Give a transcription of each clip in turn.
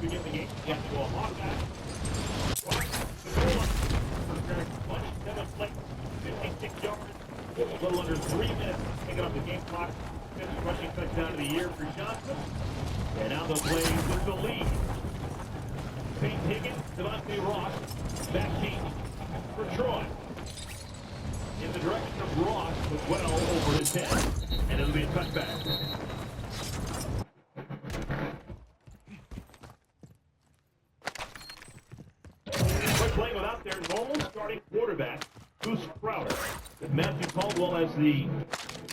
begin the game. Yeah, to a Hawkeye. Much 7 plays, 56 yards. A little under 3 minutes taking off the game clock. Fifth rushing touchdown of the year for Johnson. And now they'll play with the lead. Peyton Higgins, Devontae Ross, back deep for Troy. In the direction of Ross, but well over his head. And it'll be a touchback. We're playing without their normal starting quarterback, Goose Crowder. With Matthew Caldwell as the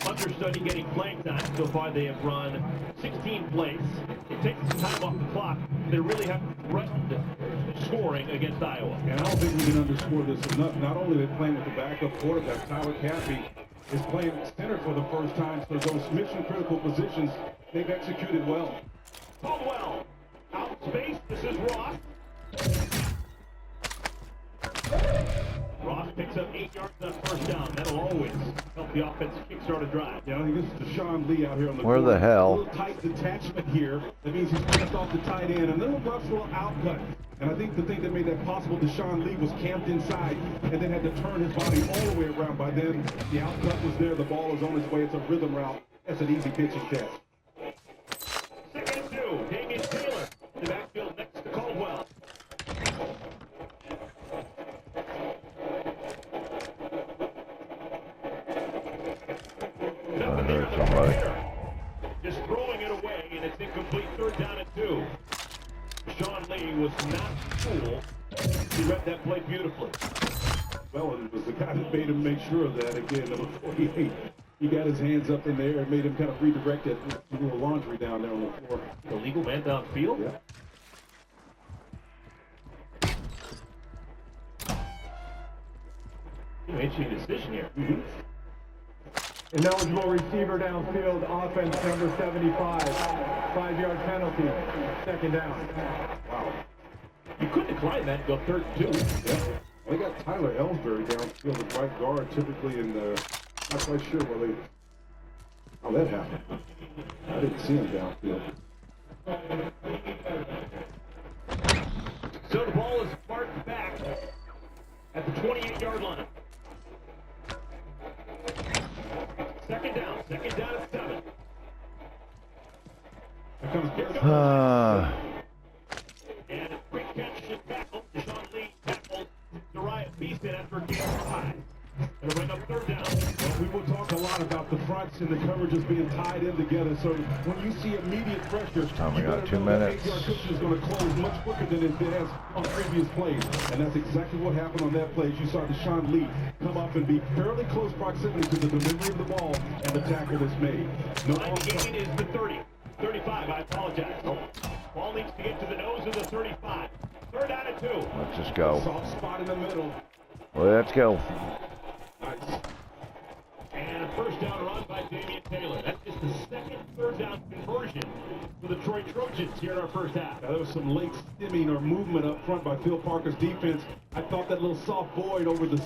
understudy getting playing time. So far they have run 16 plays. It takes some time off the clock. They really haven't threatened scoring against Iowa. And I don't think we can underscore this enough. Not only are they playing with the backup quarterback, Tyler Caffey is playing center for the first time. So those mission-critical positions, they've executed well. Caldwell, out in space. This is Ross. Ross picks up 8 yards on first down. That'll always help the offense kickstart a drive. Yeah, I think this is Deshaun Lee out here on the Where court. the hell? A little tight detachment here. That means he's passed off the tight end. And then a Russell outcut. And I think the thing that made that possible, Deshaun Lee was camped inside and then had to turn his body all the way around. By then, the outcut was there. The ball is on its way. It's a rhythm route. That's an easy pitching test. 2nd and 2. Damian Taylor in the backfield next to Caldwell. I heard somebody. Just throwing it away, and it's incomplete. 3rd down and 2. Sean Lee was not fooled. He read that play beautifully. Well, it was the guy that made him make sure of that. Again, number 48. He got his hands up in there and made him kind of redirect it. A little laundry down there on the floor. The legal man downfield? Yeah. He made a decision here. Ineligible receiver downfield, offense number 75. 5-yard penalty, 2nd down. Wow. You could decline that and go 3rd and 2. Yeah. They got Tyler Ellsbury downfield at right guard, typically in the, not quite sure how that happened. I didn't see him downfield. So the ball is marked back at the 28-yard line. 2nd down at 7. Here comes Garrett. And a quick catch and tackle. Deshaun Lee tackled Darius Beeson after a game 5. It'll bring up 3rd down. Well, we will talk a lot about the fronts and the coverages being tied in together. So when you see immediate pressure, We got 2 minutes. The 8-yard is going to close much quicker than it has on previous plays. And that's exactly what happened on that play. You saw Deshaun Lee come up and be fairly close proximity to the delivery of the ball and the tackle that's made. No Line to gain is the 30. 35, I apologize. Ball needs to get to the nose of the 35. 3rd down and 2. Let's just go. Soft spot in the middle. Let's go. Nice. And a 1st down run by Damian Taylor. That's just the 2nd 3rd down conversion for the Troy Trojans here in our first half. Now, there was some late stemming or movement up front by Phil Parker's defense. I thought that little soft void over the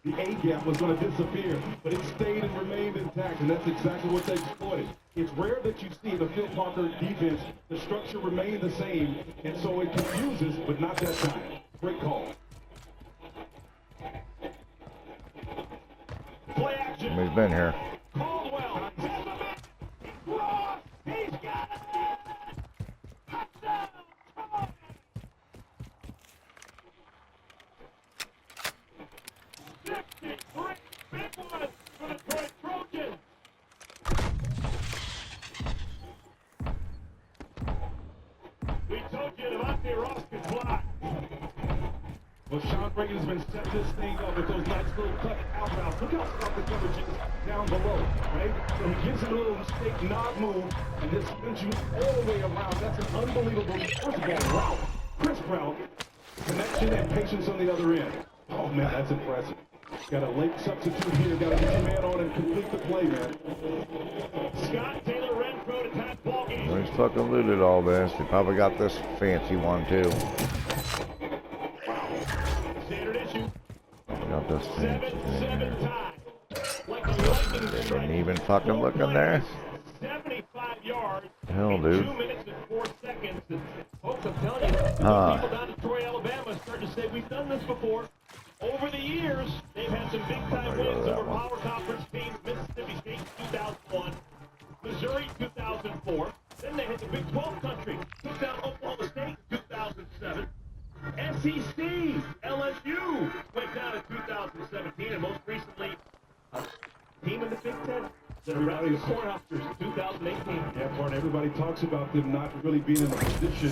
A-gap was going to disappear, but it stayed and remained intact, and that's exactly what they exploited. It's rare that you see the Phil Parker defense, the structure remain the same, and so it confuses, but not that time. Great call. Play action. He's been here. Caldwell. Ross. He's got it. Touchdown. Troy. 63. Big one for the Troy Trojans. We told you Devontae Ross could fly. Well, Sean Brayton has been set this thing up with those nice little cut out routes. Look how soft the coverage is down below, right? So he gives him a little mistake, nod move, and just spins you all the way around. That's an unbelievable, first of all, route. Crisp route, connection and patience on the other end. Oh, man, that's impressive. Got a late substitute here. Got to get your man on and complete the play, man. Scott Taylor Renfro to tie the ball game. He's fucking looted all this. He probably got this fancy one too. Standard issue. Got this fancy thing 7-7 here. tie. Like a lightning They strike. didn't even fucking look in there. 75 yards. Hell, in dude. 2 minutes and 4 seconds. And folks, I'm telling you, People down in Troy, Alabama, starting to say we've done this before. Over the years, they've had some big-time wins over Power Conference teams. Mississippi State 2001, Missouri 2004. Then they hit the Big 12 country. Took down Oklahoma State in 2007. SEC, LSU went down in 2017, and most recently, a team in the Big Ten. The Nebraska Cornhuskers in 2018. Yeah, partner, everybody talks about them not really being in a position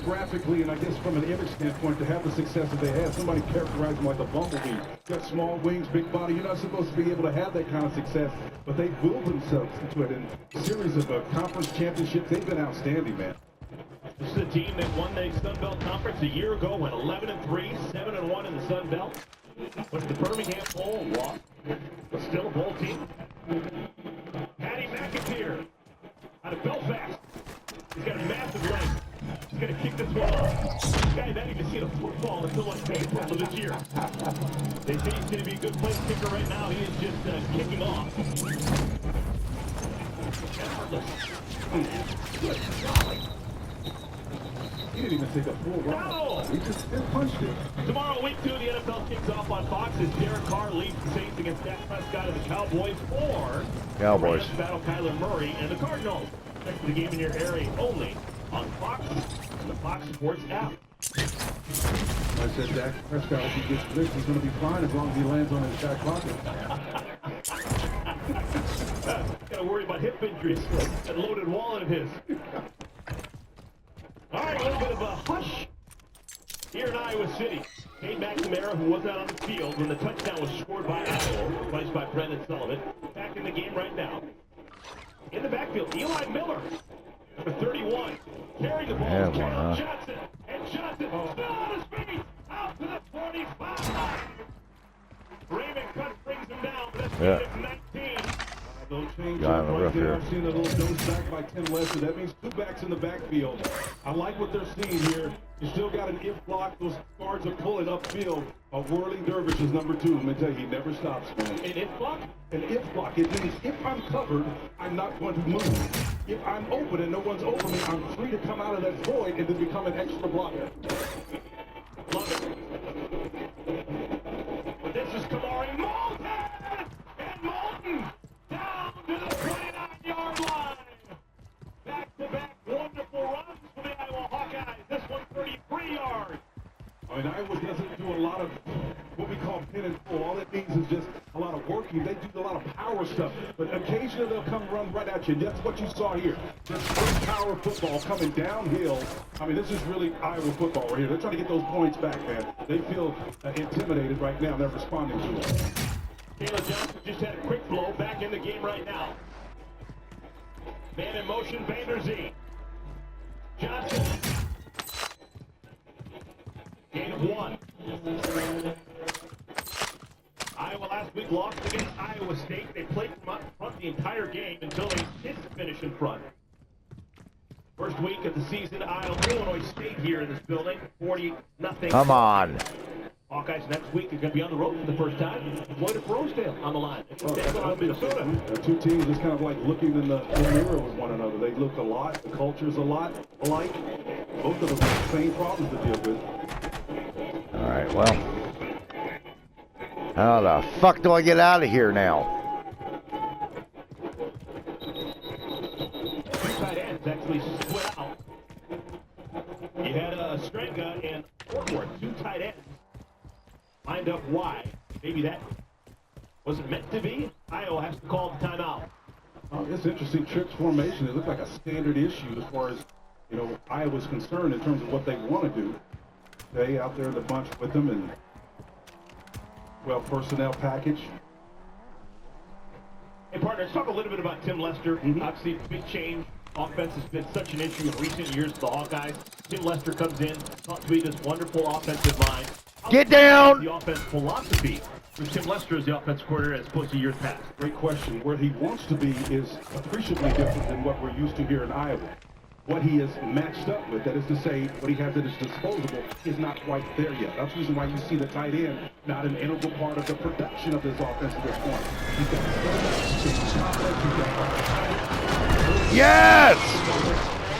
graphically and I guess from an image standpoint to have the success that they had. Somebody characterized them like a bumblebee. Got small wings, big body. You're not supposed to be able to have that kind of success, but they willed themselves into it in a series of conference championships. They've been outstanding, man. This is a team that won the Sun Belt Conference a year ago, went 11-3, 7-1 in the Sun Belt. Went to the Birmingham Bowl, lost, but still a bowl team. Paddy McAteer out of Belfast. He's got a massive leg. He's going to kick this one off. This guy hadn't even seen a football until like April of this year. They say he's going to be a good place kicker right now. He is just kicking off. Effortless. Good golly. He didn't even take a full run. No! He just punched it. Tomorrow, week 2, the NFL kicks off on Fox as Derek Carr leads the Saints against Dak Prescott and the Cowboys, or Cowboys. Rams battle Kyler Murray and the Cardinals. Check the game in your area only on Fox and the Fox Sports app. I said Dak Prescott, if he gets blitzed, he's going to be fine as long as he lands on his back pocket. Gotta worry about hip injuries. That loaded wallet of his. All right, a little bit of a hush here in Iowa City. Cade McNamara, who was out on the field when the touchdown was scored by Iowa, replaced by Brendan Sullivan, back in the game right now. In the backfield, Eli Miller, number 31, carrying the ball. Yeah, why Caleb not? Johnson, and Johnson still on his feet, out to the 45. Raymond Cutt brings him down, but that's Yeah. 19. Those change Guy on up the right roof there. here. I've seen a little nose sack by Tim Lester. That means 2 backs in the backfield. I like what they're seeing here. You still got an if block. Those guards are pulling upfield. A whirling dervish is number 2. Let me tell you, he never stops, man. An if block? An if block. It means if I'm covered, I'm not going to move. If I'm open and no one's over me, I'm free to come out of that void and then become an extra blocker. Love it. But this is Kamari Moulton! And Moulton down to the 29-yard line. Back-to-back wonderful runs for the Iowa Hawkeyes. This one 33 yards. I mean, Iowa doesn't do a lot of what we call pin and pull. All it means is just a lot of working. They do a lot of power stuff. But occasionally they'll come run right at you. That's what you saw here. This first power football coming downhill. I mean, this is really Iowa football right here. They're trying to get those points back, man. They feel intimidated right now. They're responding to it. Caleb Johnson just had a quick blow back in the game right now. Man in motion, Vanderzee. Johnson. Gain of 1. Iowa last week lost against Iowa State. They played from up front the entire game until they did finish in front. First week of the season, Illinois State here in this building, 40-0. Come on. Hawkeyes next week are going to be on the road for the first time. Floyd for Rosedale on the line. Take on Minnesota. Two teams just kind of like looking in the mirror with one another. They look a lot. The culture's a lot alike. Both of them have the same problems to deal with. All right, well. How the fuck do I get out of here now? Two tight ends actually split out. You had Strenga and Ortworth, 2 tight ends. Lined up wide. Maybe that wasn't meant to be. Iowa has to call the timeout. It's interesting. Trips formation. It looked like a standard issue as far as, Iowa's concerned in terms of what they want to do. They out there in the bunch with them and, personnel package. Hey, partner, let's talk a little bit about Tim Lester. Obviously, big change. Offense has been such an issue in recent years for the Hawkeyes. Tim Lester comes in, thought to be this wonderful offensive mind. Get down! The offense philosophy with Tim Lester as the offense coordinator as opposed to years past. Great question. Where he wants to be is appreciably different than what we're used to here in Iowa. What he is matched up with, that is to say, what he has at his disposal, is not quite there yet. That's the reason why you see the tight end not an integral part of the production of this offense at this point. He's got Yes!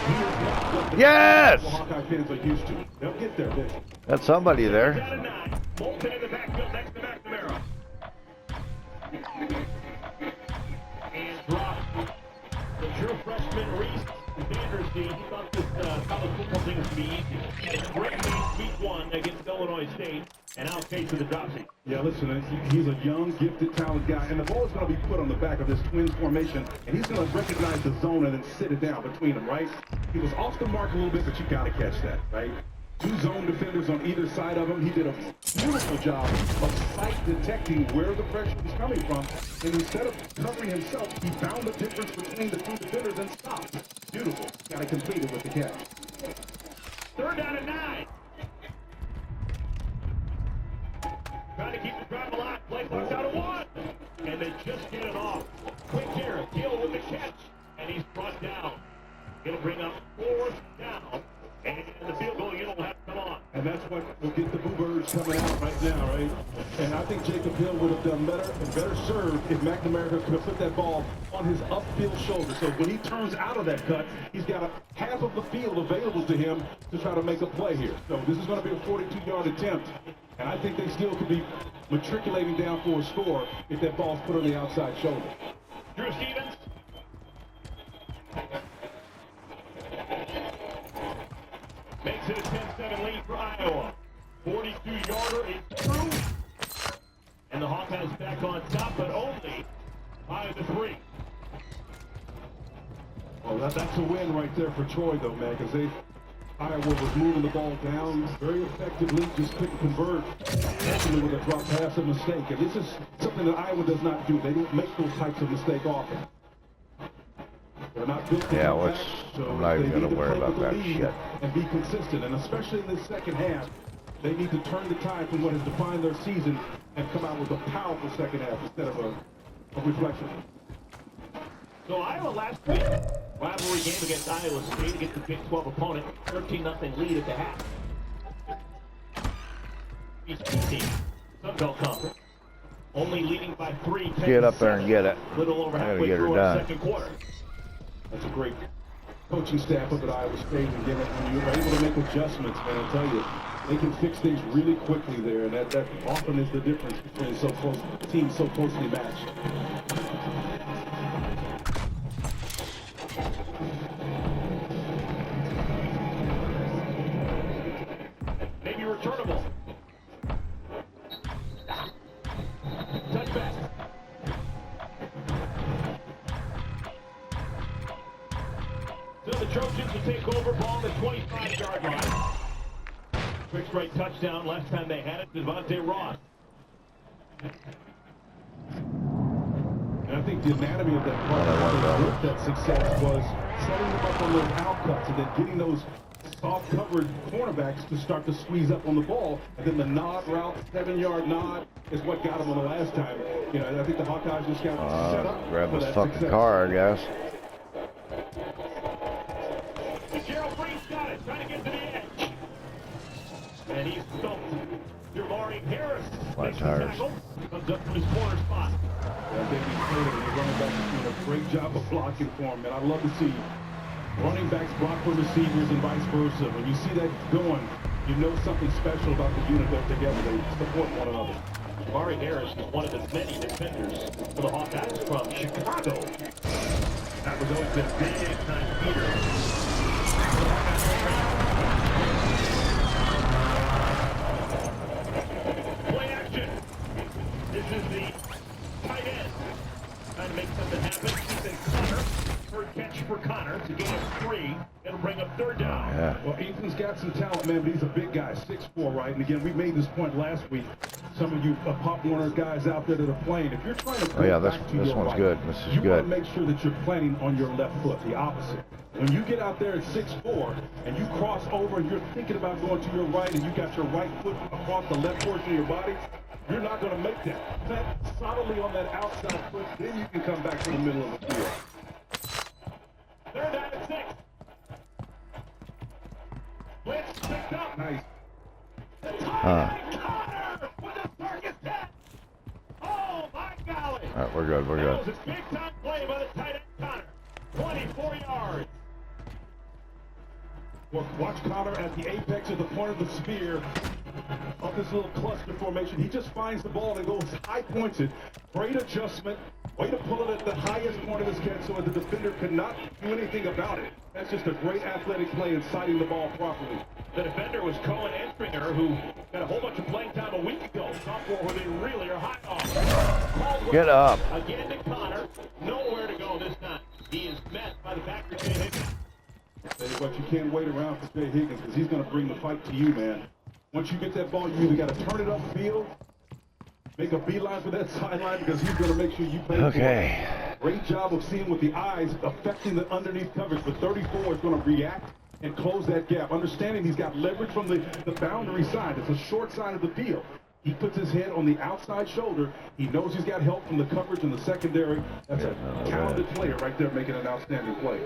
he is not what Yes! Hawkeye fans are used to. They'll get there, Vic. Got somebody Out there. of 9. Bolton in the backfield next to McNamara. And drop. The true freshman Reese Vandersteen. He thought this college football thing was going to be easy. He had a great game week 1 against Illinois State. And now Case to the dropsy. Yeah, listen, he's a young, gifted, talented guy, and the ball is going to be put on the back of this twins formation, and he's going to recognize the zone and then sit it down between them, right? He was off the mark a little bit, but you got to catch that, right? 2 zone defenders on either side of him. He did a beautiful job of sight detecting where the pressure was coming from, and instead of covering himself, he found the difference between the 2 defenders and stopped. Beautiful. Got to complete it with the catch. 3rd down and 9. Trying to keep the drive alive. Play clock down to 1. And they just get it off. Quick here. Gill with the catch. And he's brought down. It'll bring up 4th down. And the field goal unit will have to come on. And that's what will get the Boo Birds coming out right now, right? And I think Jacob Hill would have done better and better served if McNamara could have put that ball on his upfield shoulder. So when he turns out of that cut, he's got half of the field available to him to try to make a play here. So this is going to be a 42-yard attempt. And I think they still could be matriculating down for a score if that ball's put on the outside shoulder. Drew Stevens. Makes it a 10-7 lead for Iowa. 42-yarder is through. And the Hawkeyes back on top, but only 5-3. Well, that's a win right there for Troy, though, man, because Iowa was moving the ball down very effectively, just couldn't convert, especially with a drop pass and mistake. And this is something that Iowa does not do. They don't make those types of mistakes often. They're not built to Yeah, come let's, back, so I'm not they even going need to worry play about with the that lead shit. and be consistent. And especially in this second half, they need to turn the tide from what has defined their season and come out with a powerful second half instead of a reflection. So Iowa last week, rivalry game against Iowa State against the Big 12 opponent, 13-0 lead at the half. Each team, Sun Belt Conference, only leading by 3. Get up there and get it. Little over I gotta halfway get her through done. our second quarter. That's a great coaching staff up at Iowa State. And again, when you're able to make adjustments, man, I'll tell you, they can fix things really quickly there. And that often is the difference between teams so closely matched. Maybe returnable. Touchback. So the Trojans will take over, ball on the 25-yard line. Quick straight touchdown. Last time they had it, Devontae Ross. And I think the anatomy of that part with that success was setting them up on those out cuts and then getting those soft covered cornerbacks to start to squeeze up on the ball. And then the nod route, 7-yard nod, is what got them on the last time. You know, I think the Hawkeyes just got set up. Grab for this that fucking success. car, I guess. Gerald Freed's got it, trying to get to the edge. And he's stumped. Jamari Harris Flat makes the tires. tackle. Comes up from his corner spot. Yeah, David Slater and the running back is doing a great job of blocking for him, and I love to see running backs block for receivers and vice versa. When you see that going, you know something special about the unit they're together. They support one another. Jamari Harris is one of the many defenders for the Hawkeyes from Chicago. That was always a big-time leader. Play action. This is the tight end. Trying to make something happen. Ethan Connor. Third catch for Connor. It's a gain of 3. It'll bring up 3rd down. Yeah. Well, Ethan's got some talent, man, but he's a big guy, 6'4", right? And again, we made this point last week. Some of you Pop Warner guys out there that are playing, if you're trying to Oh, yeah, go this back to your one's right, good. This is you good. want to make sure that you're planning on your left foot, the opposite. When you get out there at 6'4", and you cross over and you're thinking about going to your right and you got your right foot across the left portion of your body, you're not going to make that. Plant solidly on that outside foot, then you can come back to the middle of the field. 3rd down and 6. Blitz picked up. Nice. The tight end Connor with a circus hit. Oh my golly! All right, we're good. We're That good. was a big time play by the tight end Connor. 24 yards. Watch Connor at the apex of the point of the spear of this little cluster formation. He just finds the ball and goes high points it. Great adjustment. Way to pull it at the highest point of his catch so that the defender could not do anything about it. That's just a great athletic play in sighting the ball properly. The defender was Cohen Entringer, who got a whole bunch of playing time a week ago. Sophomore where they really are hot off. Get up. Again to Connor. Nowhere to go this time. He is met by the backer, Jay Higgins. But you can't wait around for Jay Higgins because he's going to bring the fight to you, man. Once you get that ball, you either got to turn it upfield, make a beeline for that sideline because he's going to make sure you pay Okay. for it. Great job of seeing with the eyes, affecting the underneath coverage. But 34 is going to react and close that gap. Understanding he's got leverage from the boundary side. It's a short side of the field. He puts his head on the outside shoulder. He knows he's got help from the coverage in the secondary. That's a talented player right there making an outstanding play.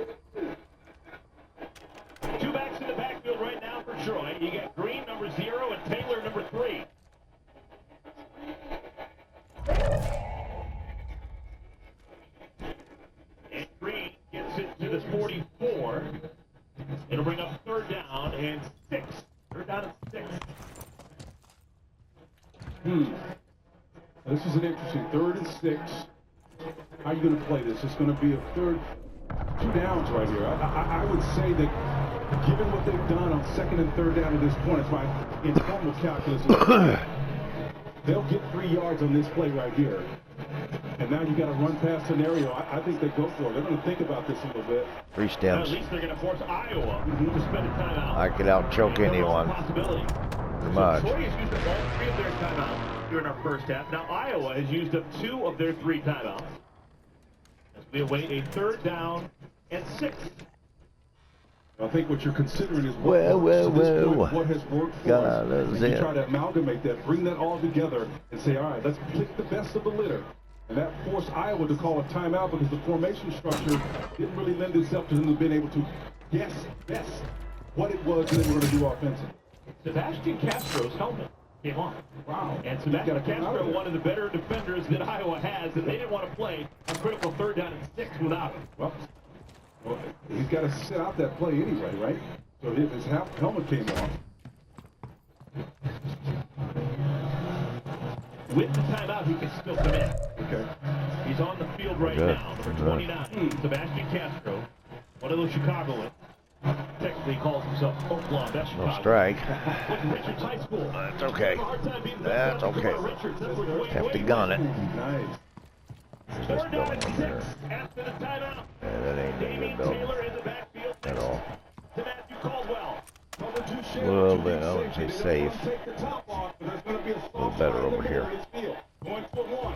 Two backs in the backfield right now for Troy. You got Green, number 0, and Taylor, number 3. And Green gets it to the 44. It'll bring up 3rd down and 6. 3rd down and 6. This is an interesting 3rd and 6. How are you going to play this? It's going to be a 2 downs right here. I would say that given what they've done on 2nd and 3rd down at this point, it's my informal calculus. They'll get 3 yards on this play right here. And now you got a run pass scenario. I think they go for it. They're going to think about this a little bit. 3 stems. At least they're going to force Iowa to spend a timeout. I could out-choke anyone. Possibility. Pretty much. Troy has used up all 3 of their timeouts during our first half. Now Iowa has used up 2 of their 3 timeouts. As we await a 3rd down and 6. I think what you're considering is what has worked for God, us. that's And you it. try to amalgamate that, bring that all together, and say, all right, let's pick the best of the litter. And that forced Iowa to call a timeout because the formation structure didn't really lend itself to them being able to guess what it was that they were going to do offensively. Sebastian Castro's helmet came off. Wow. And Sebastian Castro, one of the better defenders that Iowa has, and they didn't want to play a critical 3rd down and 6 without him. Well, he's got to sit out that play anyway, right? So his helmet came off. With the timeout, he can still come in. Okay. He's on the field right Good. now, number 29, Sebastian Castro, one of those Chicagoans. Technically calls himself Oklahoma. That's No Chicago. strike. Went to Richards High School. That's okay. That's okay. Have to gun it. Nice. 3rd down and 6 after the timeout. Yeah, that ain't no Damien good though. Taylor in the backfield At all. to Matthew Caldwell. A little bit, I would say safe. A little better over here. Going for 1.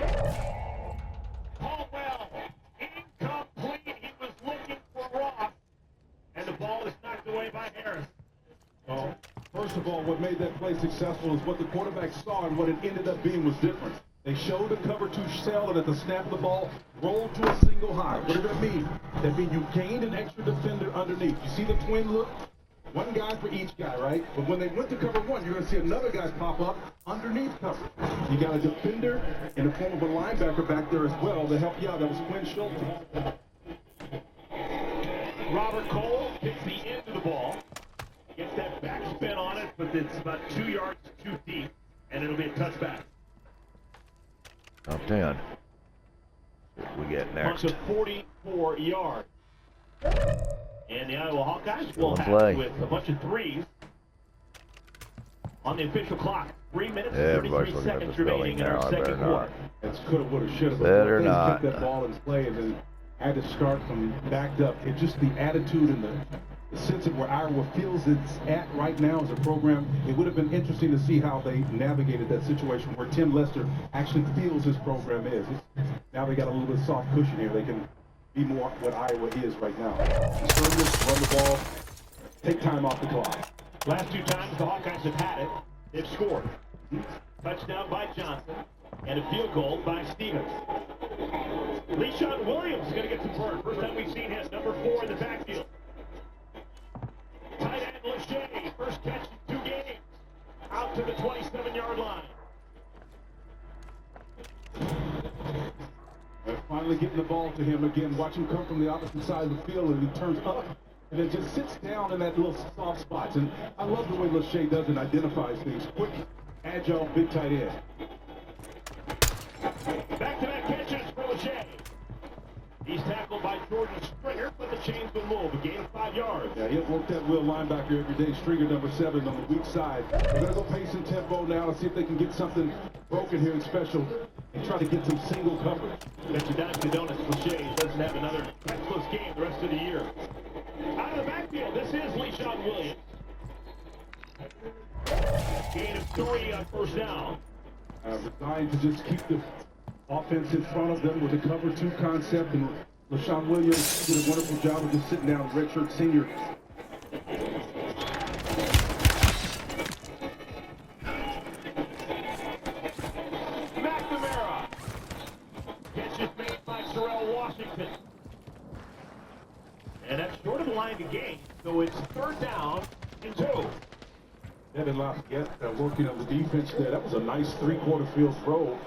Caldwell, incomplete. He was looking for Ross. And the ball is knocked away by Harris. Well, first of all, what made that play successful is what the quarterback saw, and what it ended up being was different. They showed a cover 2 shell, and at the snap of the ball, rolled to a single high. What did that mean? That means you gained an extra defender underneath. You see the twin look? 1 guy for each guy, right? But when they went to cover 1, you're going to see another guy pop up underneath cover. You got a defender in the form of a linebacker back there as well to help you out. That was Quinn Schulte. Robert Cole gets the end of the ball. Gets that backspin on it, but it's about 2 yards too deep, and it'll be a touchback. Top 10. What we get next? Bunch of 44 yards. And the Iowa Hawkeyes will Good have play. with a bunch of 3s on the official clock. 3 minutes and Everybody's 33 looking at seconds the spelling remaining in our now. I better second not. quarter. That's coulda, woulda, shoulda. but Better they not. kept that ball in play and then had to start from backed up. It's just the attitude and the sense of where Iowa feels it's at right now as a program. It would have been interesting to see how they navigated that situation where Tim Lester actually feels his program is. Now they got a little bit of soft cushion here. They can be more what Iowa is right now. Conservative, run the ball, take time off the clock. Last 2 times the Hawkeyes have had it, they've scored. Touchdown by Johnson, and a field goal by Stevens. LeSean Williams is going to get some burn. First time we've seen him, number 4 in the backfield. Tight end Lachey, first catch in 2 games. Out to the 27-yard line. Finally getting the ball to him again. Watch him come from the opposite side of the field, and he turns up and it just sits down in that little soft spots. And I love the way Lachey does and identifies things. Quick, agile, big tight end. Back-to-back catches for Lachey. He's tackled by Jordan Stringer, but the chains will move. A gain of 5 yards. Yeah, he'll work that wheel linebacker every day. Stringer, number 7, on the weak side. They're going to go pace and tempo now and see if they can get something broken here in special and try to get some single coverage. Bet you Dunkin' Donuts Lachey doesn't have another touchless game the rest of the year. Out of the backfield, this is LeSean Williams. Gain of 3 on first down. Resigned to just keep the offense in front of them with the cover 2 concept, and LeSean Williams did a wonderful job of just sitting down, redshirt senior. McNamara. Catch is made by Terrell Washington. And that's short of the line to gain, so it's 3rd down and 2. Devin Lafayette working on the defense there. That was a nice 3-quarter field throw.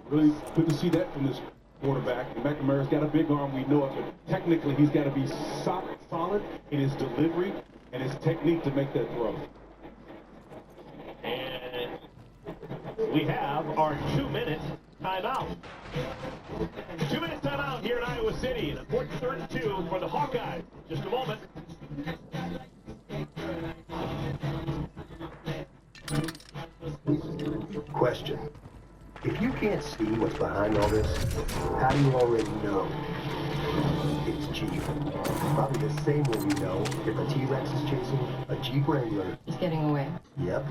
Really good to see that from this quarterback. And McNamara's got a big arm, we know it, but technically he's got to be solid in his delivery and his technique to make that throw. And we have our 2-minute timeout. 2-minute timeout here in Iowa City. An important 3rd and 2 for the Hawkeyes. Just a moment. Question. If you can't see what's behind all this, how do you already know it's Jeep? Probably the same way you know if a T-Rex is chasing a Jeep Wrangler. He's getting away. Yep.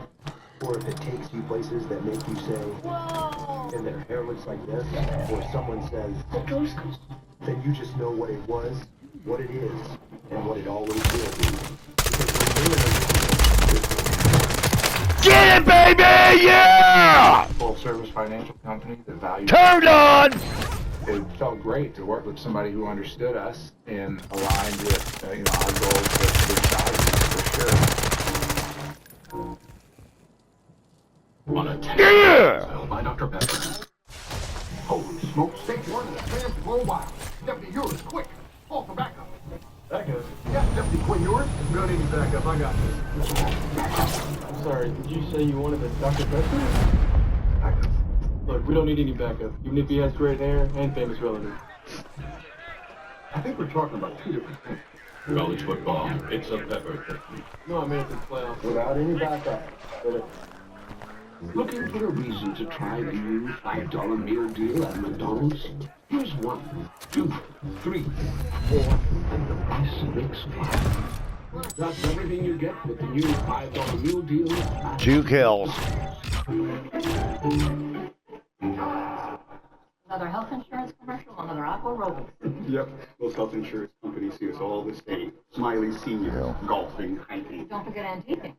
Or if it takes you places that make you say, whoa, and their hair looks like this, or someone says, a ghost, then you just know what it was, what it is, and what it always will be. Get it, baby! Yeah! Full-service financial company that values. Turned on! It felt great to work with somebody who understood us and aligned with our goals with values, for sure. On a Yeah! by Dr. Pepper. Holy smoke, stage 1 of the fans to go wild. Deputy Ewers, quick, call for backup. Backup? Yeah, Deputy Quinn Ewers. We don't need any backup, I got this. I'm sorry, did you say you wanted a Dr. Pepper? Backup. Look, we don't need any backup, even if he has great hair and famous relatives. I think we're talking about 2 different things. College football, it's a Pepper technique. No, I mean it's the playoffs. Without any backup. Looking for a reason to try the new $5 meal deal at McDonald's? Here's 1, 2, 3, 4, and the price makes 5. That's everything you get with the new $5 meal deal at 2 kills. Another health insurance commercial, another Aqua Aerobics. Yep, those health insurance companies see us all the same. Smiley Senior, golfing, hiking. Don't forget antiquing.